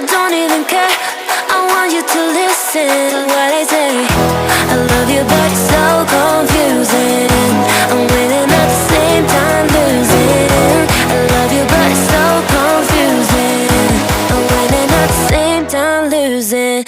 don't even care. I want you to listen to what I say. I love you but it's so confusing. I'm winning at the same time losing. I love you but it's so confusing. I'm winning at the same time losing.